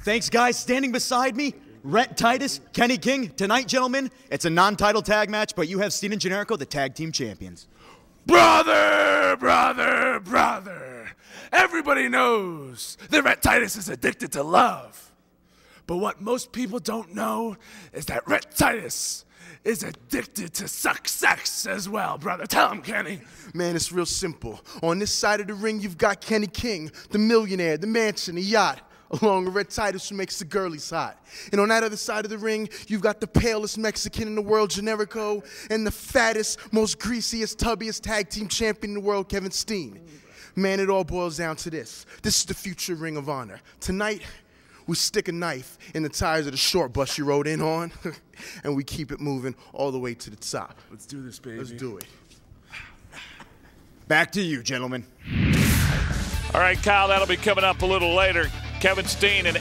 Thanks, guys. Standing beside me, Rhett Titus, Kenny King. Tonight, gentlemen, it's a non-title tag match, but you have Cien and Generico, the tag team champions. Brother, brother, brother. Everybody knows that Rhett Titus is addicted to love. But what most people don't know is that Rhett Titus is addicted to sex as well, brother. Tell him, Kenny. Man, it's real simple. On this side of the ring, you've got Kenny King, the millionaire, the mansion, the yacht, along with Rhett Titus, who makes the girlies hot. And on that other side of the ring, you've got the palest Mexican in the world, Generico, and the fattest, most greasiest, tubbiest tag team champion in the world, Kevin Steen. Man, it all boils down to this. This is the future Ring of Honor. Tonight, we stick a knife in the tires of the short bus you rode in on, and we keep it moving all the way to the top. Let's do this, baby. Let's do it. Back to you, gentlemen. All right, Kyle, that'll be coming up a little later. Kevin Steen and